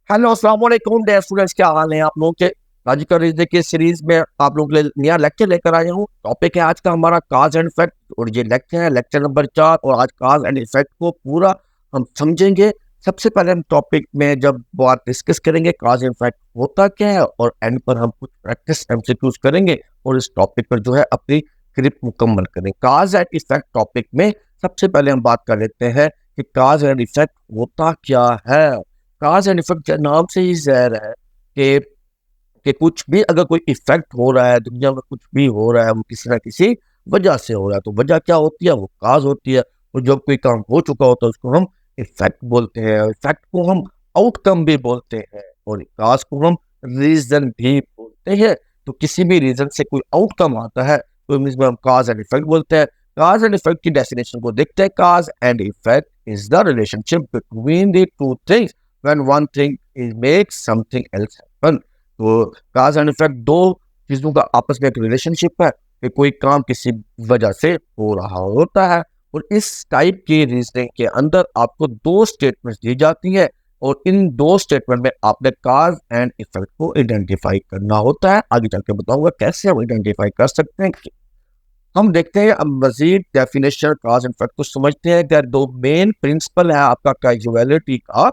Hello अस्सलाम वालेकुम dear students, क्या हाल है आप लोगों के। आज का रीजनिंग की सीरीज में आप लोगों के लिए नया लेक्चर लेकर आया हूँ। टॉपिक है आज का हमारा काज एंड इफेक्ट, और ये लेक्चर है लेक्चर नंबर 4। और आज काज एंड इफेक्ट को पूरा हम समझेंगे। सबसे पहले हम टॉपिक में जब बात डिस्कस करेंगे काज एंड इफेक्ट होता क्या है, और एंड पर हम कुछ प्रैक्टिस एमसीक्यूज करेंगे और इस टॉपिक पर जो है अपनी ग्रिप मुकम्मल करेंगे। काज एंड इफेक्ट टॉपिक में सबसे पहले हम बात कर लेते हैं कि काज एंड इफेक्ट होता क्या है। काज एंड इफेक्ट नाम से ही ज़ाहिर है कि कुछ भी अगर कोई इफेक्ट हो रहा है, दुनिया में कुछ भी हो रहा है, वो किसी ना किसी वजह से हो रहा है। तो वजह क्या होती है? वो काज होती है। और जब कोई काम हो चुका होता है उसको हम इफेक्ट बोलते हैं। इफेक्ट को हम आउटकम भी बोलते हैं और काज को हम रीजन भी बोलते हैं। तो किसी भी रीजन से कोई आउटकम आता है तो इसमें हम काज एंड इफेक्ट बोलते हैं। काज एंड इफेक्ट की डेफिनेशन को देखते हैं। काज and effect is the relationship between the two things when one thing is makes something else happen। तो काज एंड इफेक्ट दो चीजों का आपस में एक रिलेशनशिप है कि कोई काम किसी वजह से हो रहा होता है। और इस टाइप की रीजनिंग के अंदर आपको दो स्टेटमेंट्स दी जाती है और इन दो स्टेटमेंट में आपने काज एंड इफेक्ट को आइडेंटिफाई करना होता है। आगे चल के बताऊंगा कैसे हम आइडेंटिफाई कर सकते हैं। हम देखते हैं अब मजीद डेफिनेशन काज एंड इफेक्ट को समझते हैं कि दो मेन प्रिंसिपल है आपका काजुअलिटी का।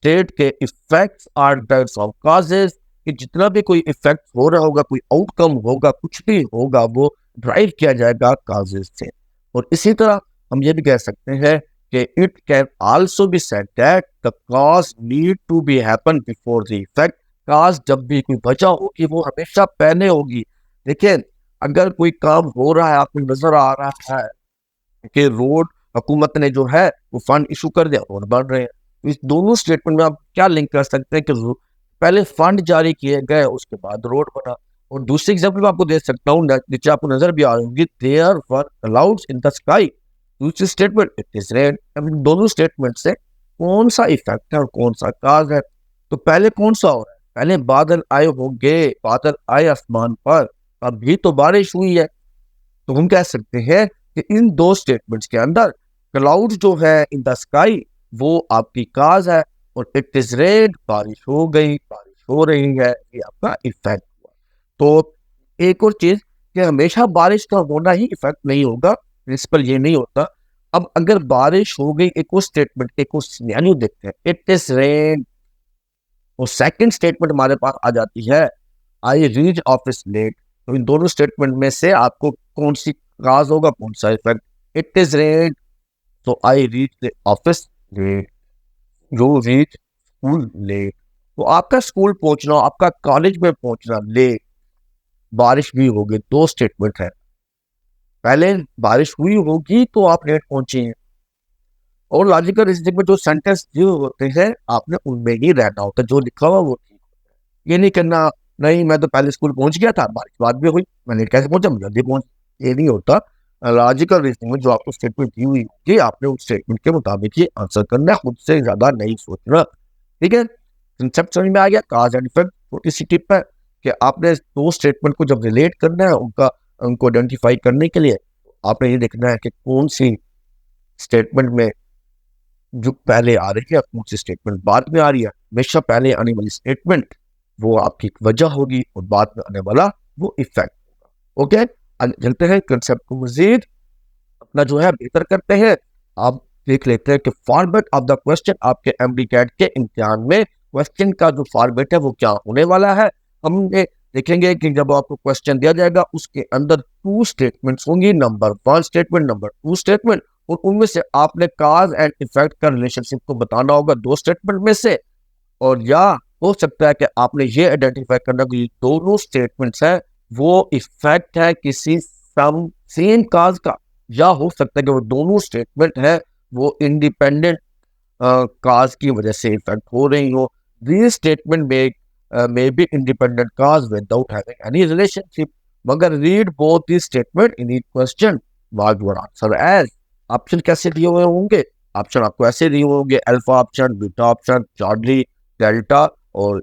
स्टेट के effects are types of causes, कि जितना भी कोई इफेक्ट हो रहा होगा, कोई आउटकम होगा, कुछ भी होगा, वो ड्राइव किया जाएगा काजेस से। और इसी तरह हम ये भी कह सकते हैं कि it can also be said that the cause need to be happen before the effect. Cause जब भी कोई वजह होगी वो हमेशा पहले होगी। देखिए, अगर कोई काम हो रहा है, आपको नजर आ रहा है कि रोड हुकूमत ने जो है वो फंड इशू कर दिया, रोड बन रहे हैं, तो इस दोनों स्टेटमेंट में आप क्या लिंक कर सकते हैं कि पहले फंड जारी किए गए उसके बाद रोड बना। और दूसरी एग्जाम्पल मैं आपको दे सकता हूँ, नीचे आपको नजर भी आ रही होगी, there were clouds in the sky. दूसरी स्टेटमेंट इट इज रेन। अब इन दोनों स्टेटमेंट से कौन सा इफेक्ट है और कौन सा काज है? तो पहले कौन सा हो रहा है? पहले बादल आए होंगे, बादल आए आसमान पर, अभी तो बारिश हुई है। तो हम कह सकते हैं कि इन दो स्टेटमेंट्स के अंदर क्लाउड जो है इन द स्काई वो आपकी काज है, और इट इज रेड बारिश हो गई, बारिश हो रही है, ये आपका इफेक्ट हुआ। तो एक और चीज कि हमेशा बारिश का होना ही इफेक्ट नहीं होगा, प्रिंसिपल ये नहीं होता। अब अगर बारिश हो गई, एक और स्टेटमेंट, एक और सिनेरियो देखते हैं, इट इज रेन। और सेकंड स्टेटमेंट हमारे पास आ जाती है, आई रीच ऑफिस लेट। तो इन दोनों स्टेटमेंट में से आपको कौन सी काज होगा, कौन सा इफेक्ट? इट इज रेन, तो I reach the office late, you reach school late. तो आपका स्कूल पहुंचना, आपका कॉलेज में पहुंचना लेट, बारिश भी होगी, दो स्टेटमेंट है। पहले बारिश हुई होगी तो आप लेट पहुंचे हैं। और लॉजिकल रीजनिंग में जो सेंटेंस जो होते हैं आपने उनमें ही रहना होता है, जो लिखा हुआ वो ठीक होता है। ये नहीं करना, नहीं मैं तो पहले स्कूल पहुंच गया था, बारिश बाद में हुई, मैं लेट कैसे पहुंचा, मैं जल्दी पहुंच। ये नहीं होता। लॉजिकल रीजनिंग में जो आपको स्टेटमेंट दी हुई होगी आपने उस स्टेटमेंट के मुताबिक ही आंसर करना है, खुद से ज्यादा नहीं सोचना। ठीक है, कंसेप्ट समझ में आ गया। काज एंड इफेक्ट छोटी सी टिप है कि आपने दो स्टेटमेंट को जब रिलेट करना है, उनको आइडेंटिफाई करने के लिए आपने ये देखना है कि कौन सी स्टेटमेंट में जो पहले आ रही है, कौन सी स्टेटमेंट बाद में आ रही है। हमेशा पहले आने वाली स्टेटमेंट वो आपकी वजह होगी और बाद में आने वाला वो इफेक्ट होगा। ओके, चलते हैं कंसेप्ट को मजीद अपना जो है बेहतर करते हैं। आप देख लेते हैं कि फॉर्मेट ऑफ द क्वेश्चन आपके एमडीकैट के इम्तिहान में क्वेश्चन का जो फॉर्मेट है वो क्या होने वाला है। हम देखेंगे कि जब आपको क्वेश्चन दिया जाएगा उसके अंदर टू स्टेटमेंट्स होंगी, number one statement, number two statement, और उनमें से आपने काज एंड इफेक्ट का रिलेशनशिप को बताना होगा दो स्टेटमेंट में से। और या हो सकता है कि आपने ये आइडेंटिफाई करना कि दोनों स्टेटमेंट्स है वो इफेक्ट है किसी सम सेम काज का, या हो सकता है कि वो दोनों स्टेटमेंट है वो इंडिपेंडेंट काज की वजह से इफेक्ट हो रही हो। दिस स्टेटमेंट में B independent cause without having any relationship, मगर read both this statement in each question mark your answer as. Option कैसे दिए हुए होंगे? ऑप्शन आपको ऐसे दिए हुए होंगे, alpha option, beta option, Charlie, delta और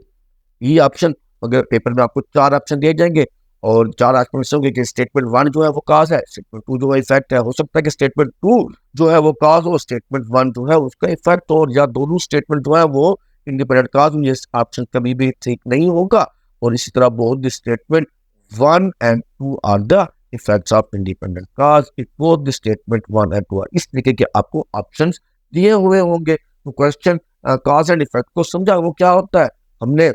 ई ऑप्शन। अगर पेपर में आपको चार ऑप्शन दिए जाएंगे और चार ऑप्शन होंगे कि स्टेटमेंट वन जो है वो काज है, स्टेटमेंट टू जो है इफेक्ट है। हो सकता है कि स्टेटमेंट टू जो है वो काज हो, स्टेटमेंट वन जो है उसका इफेक्ट हो, या दोनों स्टेटमेंट जो है वो इंडिपेंडेंट काज, ये ऑप्शन कभी भी ठीक नहीं होगा। और इसी तरह both the statement 1 and 2 are the effects of independent cause, if both the statement 1 and 2 are. इस तरीके के आपको ऑप्शंस दिए हुए होंगे। तो क्वेश्चन कॉज एंड इफेक्ट को समझा वो क्या होता है। हमने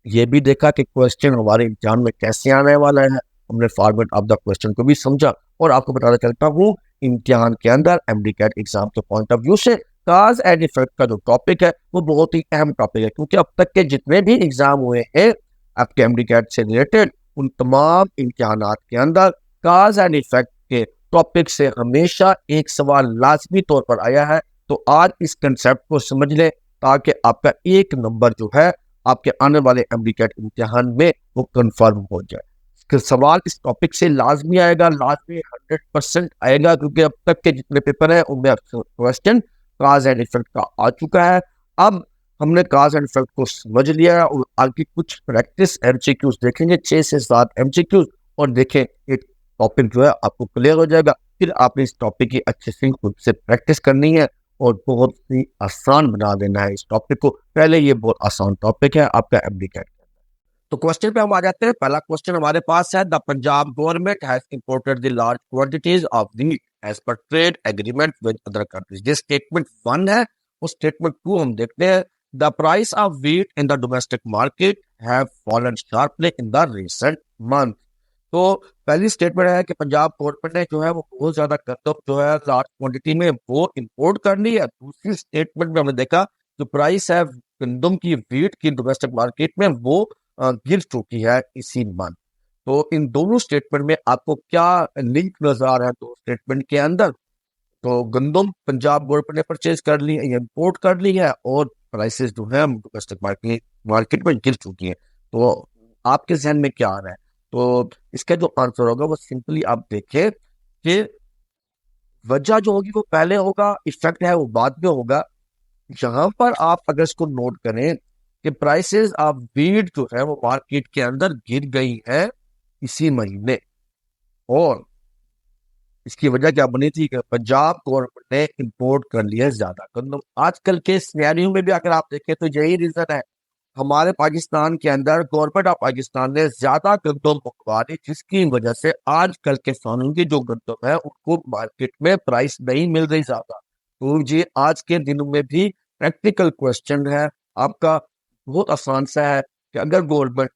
ये भी देखा कि क्वेश्चन हमारे इम्तिहान में कैसे आने वाला है, हमने फॉर्मेट ऑफ द क्वेश्चन को भी समझा। और आपको बताना चलता हूँ इम्तिहान के अंदर एमडीकैट एग्जाम के पॉइंट ऑफ व्यू से काज एंड इफेक्ट का जो टॉपिक है वो बहुत ही अहम टॉपिक है, क्योंकि अब तक के जितने भी एग्जाम हुए हैं आपके एमडीकैट से रिलेटेड, उन तमाम इम्तिहानात के अंदर काज एंड इफेक्ट के टॉपिक से हमेशा एक सवाल लाजमी तौर पर आया है। तो आज इस कंसेप्ट को समझ लें ताकि आपका एक नंबर जो है आपके आने वाले एमडीकैट इम्तिहान में वो कंफर्म हो जाए। सवाल इस टॉपिक से लाजमी आएगा, लाजमी 100% आएगा, क्योंकि अब तक के जितने पेपर हैं उनमें क्वेश्चन काज एंड इफेक्ट का आ चुका है। अब हमने काज एंड इफेक्ट को समझ लिया है और आगे कुछ प्रैक्टिस एमसीक्यूज देखेंगे, 6 से 7 एमसीक्यूज, और देखें एक टॉपिक जो है आपको क्लियर हो जाएगा। फिर आपने इस टॉपिक की अच्छे से खुद से प्रैक्टिस करनी है और बहुत ही आसान बना देना है इस टॉपिक को। पहले ये बहुत आसान टॉपिक है आपका एमडीकैट। तो क्वेश्चन पे हम आ जाते हैं। पहला क्वेश्चन हमारे पास है, the Punjab government has imported the large quantities of wheat as per trade agreement with other countries. ये स्टेटमेंट 1 है। और स्टेटमेंट 2 हम देखते हैं, the price of wheat in the domestic market have fallen sharply in the recent month. तो पहली statement है कि पंजाब गवर्नमेंट ने जो है वो बहुत ज्यादा गंदम जो है लार्ज क्वांटिटी में वो इंपोर्ट कर ली है। दूसरी स्टेटमेंट में हमने देखा जो प्राइस है गंदम की, व्हीट की डोमेस्टिक मार्केट में वो गिर चुकी है इसी मंथ। तो इन दोनों स्टेटमेंट में आपको क्या लिंक नजर आ रहा है दो स्टेटमेंट के अंदर। तो गंदम पंजाब गवर्नमेंट ने परचेज कर ली है, इंपोर्ट कर ली है, और प्राइसेस जो है डोमेस्टिक मार्केट में गिर चुकी है। तो आपके जहन में क्या आ रहा है? तो इसका जो आंसर होगा वो सिंपली आप देखें कि वजह जो होगी वो पहले होगा, इफेक्ट है वो बाद में होगा। यहाँ पर आप अगर इसको नोट करें कि प्राइसेस ऑफ व्हीट जो है वो मार्केट के अंदर गिर गई है इसी महीने, और इसकी वजह क्या बनी थी कि पंजाब गवर्नमेंट ने इंपोर्ट कर लिया है ज्यादा गंदम। आजकल के सिनेरियो में भी अगर आप देखें तो यही रीजन है, हमारे पाकिस्तान के अंदर गवर्नमेंट ऑफ पाकिस्तान ने ज्यादा गंदम मंगवा दी, जिसकी वजह से आजकल के किसानों की जो गंदम है उनको मार्केट में प्राइस नहीं मिल रही ज्यादा। तो ये आज के दिनों में भी प्रैक्टिकल क्वेश्चन है आपका, बहुत आसान सा है कि अगर गवर्नमेंट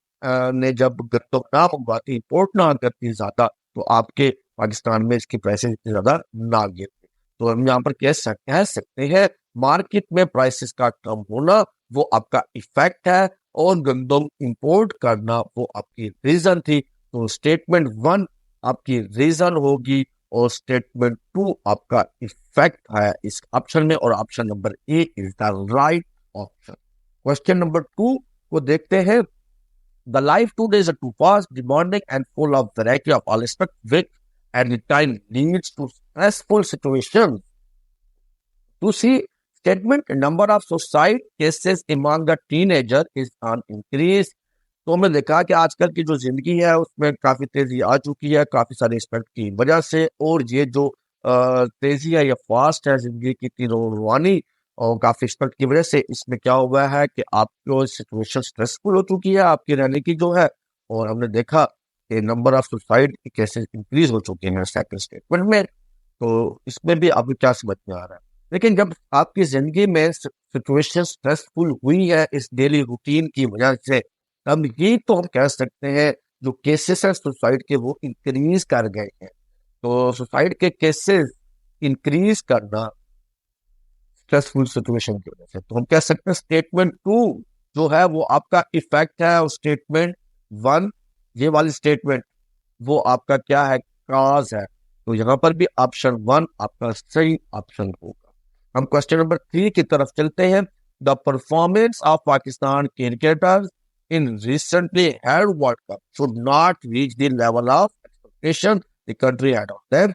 ने जब गंदम ना मंगवाती, इंपोर्ट ना करती ज्यादा, तो आपके पाकिस्तान में इसकी प्राइसेस इतनी ज्यादा ना गिरती। तो हम यहाँ पर कह सकते हैं मार्केट में प्राइसेस का कम होना वो आपका इफेक्ट है, और गंदम इंपोर्ट करना वो आपकी रीजन थी। तो स्टेटमेंट 1 आपकी रीजन होगी और स्टेटमेंट 2 आपका इफेक्ट है इस ऑप्शन में, और option number A is the right option. Question number 2 को देखते हैं। The life today is too fast, demanding and full of variety of all aspect which at the time leads to stressful situation. To see statement, number of suicide cases among the teenager is on increase। तो हमने देखा कि आजकल की जो जिंदगी है उसमें काफी तेजी आ चुकी है काफी सारे एस्पेक्ट की वजह से, और ये जो तेजी है या फास्ट है जिंदगी की तीनों और काफी एस्पेक्ट की वजह से इसमें क्या हुआ है कि आपको सिचुएशन स्ट्रेसफुल हो चुकी है आपकी रहने की जो है। और हमने देखा कि number of suicide cases increase हो चुके हैं सेकंड स्टेटमेंट में। तो इसमें भी आपको क्या समझ में आ रहा है? लेकिन जब आपकी जिंदगी में सिचुएशन स्ट्रेसफुल हुई है इस डेली रूटीन की वजह से, तब ये तो हम कह सकते हैं जो केसेस है सुसाइड के वो इंक्रीज कर गए हैं। तो सुसाइड के केसेस इंक्रीज करना स्ट्रेसफुल सिचुएशन की वजह से, तो हम कह सकते हैं स्टेटमेंट 2 जो है वो आपका इफेक्ट है, और स्टेटमेंट 1 ये वाली स्टेटमेंट वो आपका क्या है, काज है। तो यहाँ पर भी ऑप्शन 1 आपका सही ऑप्शन होगा। हम क्वेश्चन नंबर 3 की तरफ चलते हैं। The performance of Pakistan cricketers in recently held world cup should not reach the level of expectation the country had of them.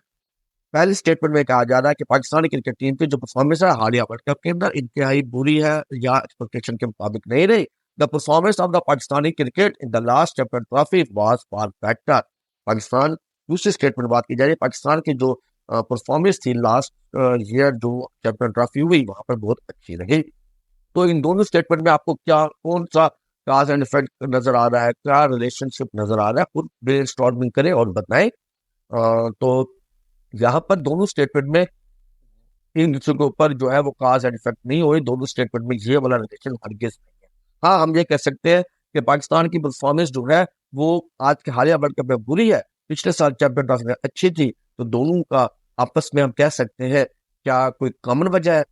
पहली स्टेटमेंट में कहा जा रहा है कि पाकिस्तानी क्रिकेट टीम की जो परफॉर्मेंस है हालिया वर्ल्ड कप के अंदर इंतहाई बुरी है या एक्सपेक्टेशन के मुताबिक नहीं रही। The performance of the Pakistani cricket in the last champion trophy was far better. Pakistan, दूसरी स्टेटमेंट बात की जा रही है, पाकिस्तान की जो परफॉर्मेंस थी लास्ट ईयर जो चैंपियन ट्रॉफी हुई वहां पर बहुत अच्छी रही। तो इन दोनों स्टेटमेंट में आपको क्या कौन सा काज एंड इफेक्ट नजर आ रहा है, क्या रिलेशनशिप नजर आ रहा है, खुद ब्रेनस्टॉर्मिंग करें और बताएं। तो यहाँ पर दोनों स्टेटमेंट में एक दूसरे के ऊपर जो है वो काज एंड इफेक्ट नहीं हो रही, दोनों स्टेटमेंट में ये वाला रिलेशन हरगिज नहीं है। हाँ, हम ये कह सकते हैं कि पाकिस्तान की परफॉर्मेंस जो है वो आज के हालिया वर्ल्ड कप में बुरी है, पिछले साल चैंपियन ट्रॉफी में अच्छी थी। तो दोनों का आपस में हम कह सकते हैं क्या कोई कॉमन वजह है?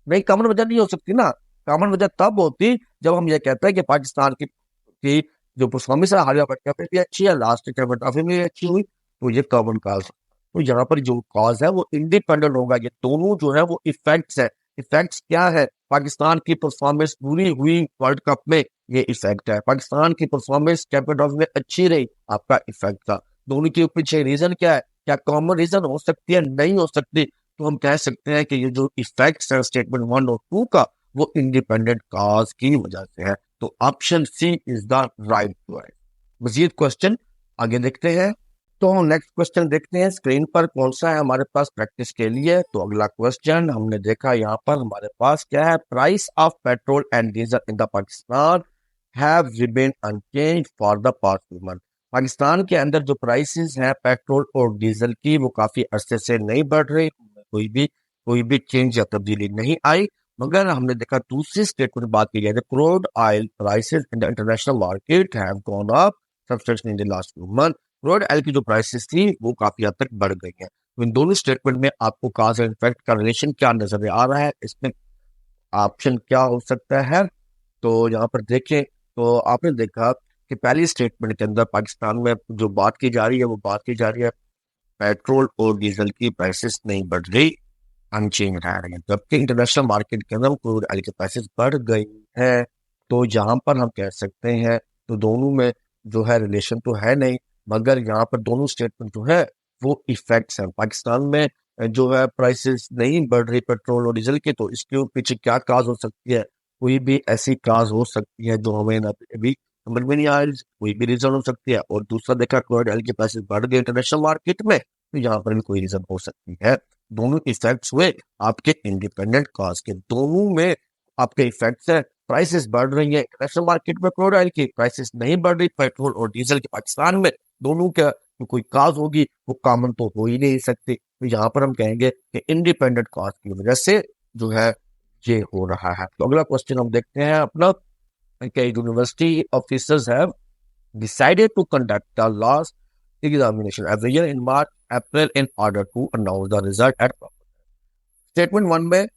नहीं, कॉमन वजह नहीं हो सकती ना। कॉमन वजह तब होती जब हम ये कहते हैं कि पाकिस्तान की जो परफॉर्मेंस है हालिया वर्ल्ड कप में भी अच्छी है, लास्ट चैंपियन ट्रॉफी में भी अच्छी हुई, तो ये कॉमन काज। तो यहाँ पर जो कॉज है वो इंडिपेंडेंट होगा, ये दोनों जो है वो इफेक्ट्स है। इफेक्ट्स क्या है? पाकिस्तान की परफॉर्मेंस बुरी हुई वर्ल्ड कप में, ये इफेक्ट है। पाकिस्तान की परफॉर्मेंस चैंपियन ट्रॉफी में अच्छी रही, आपका इफेक्ट था। दोनों के पीछे रीजन क्या है? क्या कॉमन रीजन हो सकती है? नहीं हो सकती। तो हम कह सकते हैं कि ये जो इफेक्ट्स है स्टेटमेंट 1 और 2 का, वो इंडिपेंडेंट कॉज की वजह से है। तो option C is the right choice. मजीद क्वेश्चन आगे देखते हैं। तो हम नेक्स्ट क्वेश्चन देखते हैं स्क्रीन पर कौन सा है हमारे पास प्रैक्टिस के लिए। तो अगला क्वेश्चन हमने देखा यहाँ पर हमारे पास क्या है, price of petrol and diesel in the Pakistan have remain unchanged for the past month. Pakistan के अंदर जो प्राइसेस हैं पेट्रोल और डीजल की, वो काफी अरसे से नहीं बढ़ रही, कोई भी चेंज या तब्दीली नहीं आई। मगर हमने देखा दूसरी स्टेटमेंट बात की जाए, crude oil prices in the international market have gone up substantially in the last few month. Crude oil की जो प्राइसेस थी वो काफी हद तक बढ़ गई हैं। तो इन दोनों स्टेटमेंट में आपको काज एंड इफेक्ट का रिलेशन क्या नजर आ रहा है, इसमें ऑप्शन क्या हो सकता है? तो यहाँ पर देखें तो आपने देखा कि पहली स्टेटमेंट के अंदर पाकिस्तान में जो बात की जा रही है वो बात की जा रही है पेट्रोल और डीजल की प्राइसेस नहीं बढ़ रही, अनचेंज रह रही है, जबकि इंटरनेशनल मार्केट के अंदर क्रूड ऑयल की प्राइसेस बढ़ गई है। तो यहाँ पर हम कह सकते हैं तो दोनों में जो है रिलेशन तो है नहीं, मगर यहाँ पर दोनों स्टेटमेंट जो है वो इफेक्ट्स हैं। पाकिस्तान में जो है प्राइसेस नहीं बढ़ रही पेट्रोल और डीजल के, तो इसके पीछे क्या काज हो सकती है? कोई भी ऐसी काज हो सकती है जो हमें अभी समझ में नहीं आ रही, कोई भी रीजन हो सकती है। और दूसरा देखा क्रूड ऑयल की प्राइसेस बढ़ गई इंटरनेशनल मार्केट में, तो यहाँ पर भी कोई रीजन हो सकती है। दोनों इफेक्ट्स हुए आपके इंडिपेंडेंट कॉज के, दोनों में आपके इफेक्ट्स है। प्राइसेस बढ़ रही है इंटरनेशनल मार्केट में क्रूड ऑयल की, प्राइसेस नहीं बढ़ रही पेट्रोल और डीजल की पाकिस्तान में, दोनों का तो कोई काज होगी वो कॉमन तो हो ही नहीं सकती। तो यहाँ पर हम कहेंगे कि इंडिपेंडेंट कॉज की वजह से जो है ये हो रहा है। तो अगला क्वेश्चन हम देखते हैं अपना, कि university officers have decided to conduct the last examination every year in March, April in order to announce the result at proper time। Statement 1 में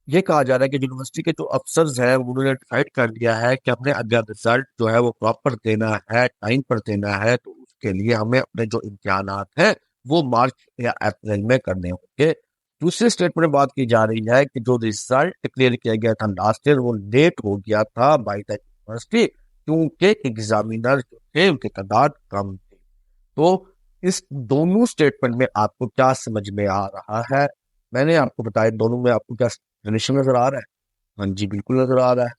ये कहा जा रहा है कि यूनिवर्सिटी के जो अफसर्स हैं उन्होंने डिसाइड कर लिया है कि हमने अगर रिजल्ट जो है वो प्रॉपर देना है, टाइम पर देना है, तो उसके लिए हमें अपने जो इम्तिहानात हैं वो मार्च या अप्रैल में करने होंगे। दूसरी स्टेटमेंट में बात की जा रही है कि जो रिजल्ट डिक्लेयर किया गया था लास्ट ईयर वो लेट हो गया था बाई द यूनिवर्सिटी, क्योंकि एग्जामिनर जो थे उनकी तादाद कम थी। तो इस दोनों स्टेटमेंट में आपको क्या समझ में आ रहा है? मैंने आपको बताया दोनों में आपको क्या रिलेशन नजर आ रहा है? हाँ जी, बिल्कुल नजर आ रहा है।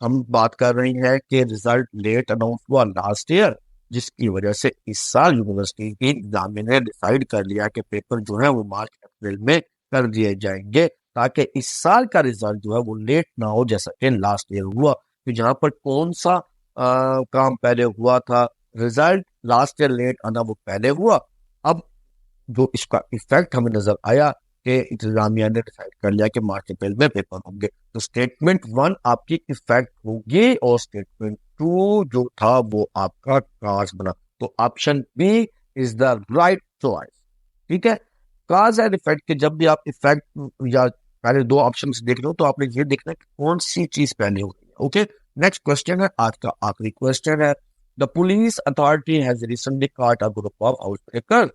हम बात कर रहे हैं कि रिजल्ट लेट अनाउंस हुआ लास्ट ईयर, जिसकी वजह से इस साल यूनिवर्सिटी की एग्जामिनर ने डिसाइड कर लिया कि पेपर जो है वो मार्च अप्रैल में कर दिए जाएंगे, ताकि इस साल का रिजल्ट जो है वो लेट ना हो जैसा कि लास्ट ईयर हुआ। तो यहाँ पर कौन सा काम पहले हुआ था? रिजल्ट लास्ट ईयर लेट आना वो पहले हुआ। अब जो इसका इफेक्ट हमें नजर आया कि इंतजामिया ने डिसाइड कर लिया कि मार्च अप्रैल में पेपर होंगे, तो स्टेटमेंट 1 आपकी इफेक्ट होगी और स्टेटमेंट 2 जो था वो आपका काज बना। तो option B is the right choice. ठीक है, काज एंड इफेक्ट के जब भी आप इफेक्ट या पहले दो ऑप्शन देख रहे हो तो आपने ये देखना है कि कौन सी चीज पहले होगी। ओके, नेक्स्ट क्वेश्चन है, आज का आखिरी क्वेश्चन है, the police authority has recently caught a group of housebreakers।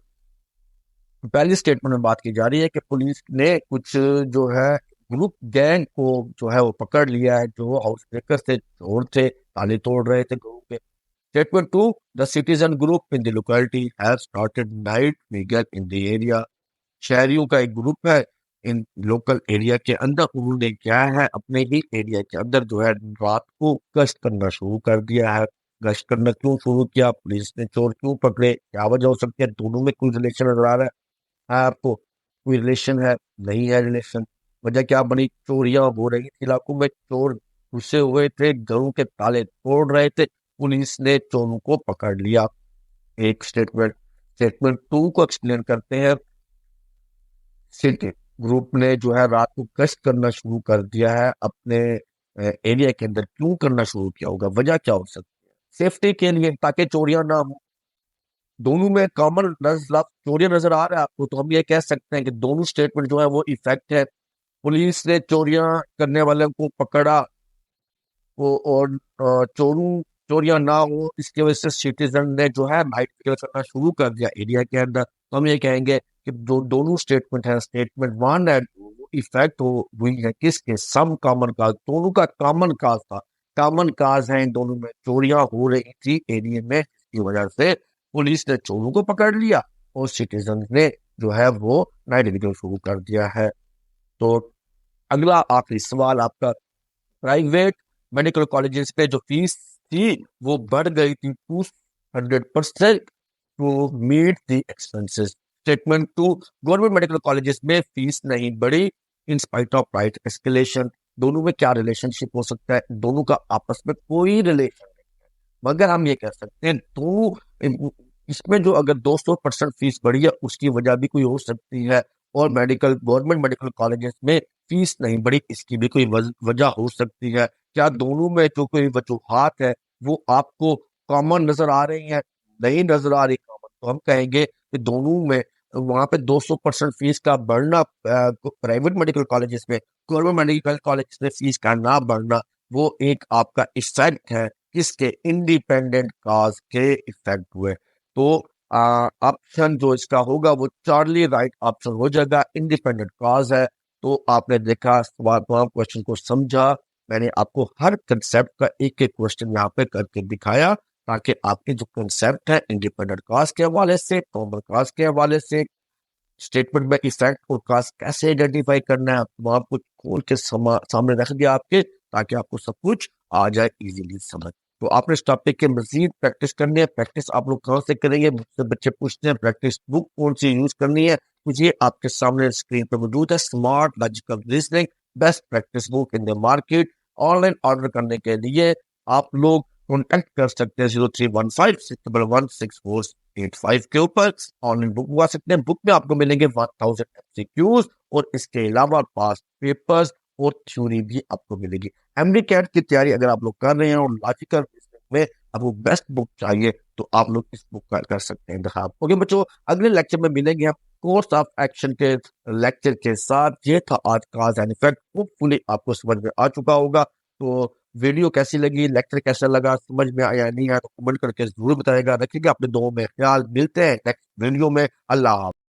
पहली स्टेटमेंट में बात की जा रही है कि पुलिस ने कुछ जो है ग्रुप गैंग को जो है वो पकड़ लिया है, जो हाउस ब्रेकर थे, चोर थे, ताले तोड़ रहे थे ग्रुप के। Statement 2, the citizen group in the locality have started night wiggle in the area. शहरियों का एक ग्रुप है इन लोकल एरिया के अंदर, उन्होंने क्या है अपने ही एरिया के अंदर जो है रात को गश्त करना शुरू कर दिया है। गश्त करना क्यों शुरू किया? पुलिस ने चोर क्यों पकड़े? क्या वजह हो सकती है? दोनों में कोई रिलेशन नजर आ रहा है आपको? कोई रिलेशन है? नहीं है रिलेशन। वजह क्या बनी? चोरियां हो रही थी इलाकों में, चोर घुसे हुए थे, घरों के ताले तोड़ रहे थे, पुलिस ने चोरों को पकड़ लिया। एक स्टेटमेंट टू को एक्सप्लेन करते हैं। सिटी ग्रुप ने जो है रात को गश्त करना शुरू कर दिया है अपने एरिया के अंदर। क्यों करना शुरू किया होगा? वजह क्या हो सकती है? सेफ्टी के लिए, ताकि चोरियां ना हो। दोनों में कॉमन नजर, चोरियां नजर आ रहा है आपको, तो हम ये कह सकते हैं कि दोनों स्टेटमेंट जो है वो इफेक्ट है। पुलिस ने चोरियां करने वाले को पकड़ा, वो और चोरियां ना हो, इसकी वजह से सिटीजन ने जो है नाइट पेट्रोल करना शुरू कर दिया एरिया के अंदर। तो हम ये कहेंगे कि जो दोनों स्टेटमेंट है, statement one and two, effect हुई है किसके? सम कॉमन काज, दोनों का कॉमन काज था। कॉमन काज है इन दोनों में, चोरियां हो रही थी एरिया में, इसकी वजह से पुलिस ने चोरों को पकड़ लिया और सिटीजन ने जो है वो नाइट पेट्रोल शुरू कर दिया है। तो अगला आखिरी सवाल आपका, प्राइवेट मेडिकल कॉलेजेस पे जो फीस थी वो बढ़ गई थी 200% to meet the expenses. Statement two, government medical colleges में फीस नहीं बढ़ी in spite of price escalation. दोनों में क्या रिलेशनशिप हो सकता है? दोनों का आपस में कोई रिलेशन नहीं है, मगर हम ये कह सकते हैं दोनों, इसमें जो अगर 200% फीस बढ़ी है उसकी वजह भी कोई हो सकती है, और गवर्नमेंट मेडिकल कॉलेजेस में फीस नहीं बढ़ी इसकी भी कोई वजह हो सकती है। क्या दोनों में जो कोई वजूहात है वो आपको कॉमन नजर आ रही है? नहीं नजर आ रही कॉमन, तो हम कहेंगे कि दोनों में वहां पे 200% फीस का बढ़ना प्राइवेट मेडिकल कॉलेजेस में, गवर्नमेंट मेडिकल कॉलेज में फीस का ना बढ़ना, वो एक आपका इफेक्ट है किसके? इंडिपेंडेंट काज के इफेक्ट हुए। तो ऑप्शन जो इसका होगा वो चार्ली राइट ऑप्शन हो जाएगा, इंडिपेंडेंट काज है। तो आपने देखा, सवाल तमाम क्वेश्चन को समझा, मैंने आपको हर कंसेप्ट का एक एक क्वेश्चन यहाँ पे करके दिखाया, ताकि आपके जो कंसेप्ट है इंडिपेंडेंट काज के हवाले से, कॉमन काज के हवाले से, स्टेटमेंट में इफेक्ट और काज कैसे आइडेंटिफाई करना है, तमाम कुछ खोल के सामने रख दिया आपके, ताकि आपको सब कुछ आ जाए इजीली समझ। तो आपने इस टॉपिक के मजीद प्रैक्टिस करनी है। प्रैक्टिस आप लोग कहाँ से करेंगे? मुझसे बच्चे पूछते हैं प्रैक्टिस बुक कौन सी यूज करनी है, मुझे आपके सामने स्क्रीन पर मौजूद है, smart logical reasoning best practice book in the market. Online order करने के लिए आप लोग कॉन्टेक्ट कर सकते हैं 0315611685 के ऊपर, ऑनलाइन बुक मंगवा सकते हैं। बुक में आपको मिलेंगे 1000 MCQs और इसके अलावा पास पेपर्स और थ्योरी भी आपको मिलेगी। एमडी कैट की तैयारी अगर आप लोग कर रहे हैं और लॉजिकल रीजनिंग में आपको बेस्ट बुक चाहिए, तो आप लोग इस बुक का कर सकते हैं इंतखाब। ओके बच्चों, अगले लेक्चर में मिलेंगे हम कोर्स ऑफ एक्शन के लेक्चर के साथ। ये था आज काज एंड इफेक्ट, होपफुली आपको समझ में आ चुका होगा। तो वीडियो कैसी लगी, लेक्चर कैसा लगा, समझ में आया नहीं आया, तो कमेंट करके जरूर बताएगा। रखिएगा अपने दुआओं में ख्याल। मिलते हैं नेक्स्ट वीडियो में। अल्लाह हाफ़िज़।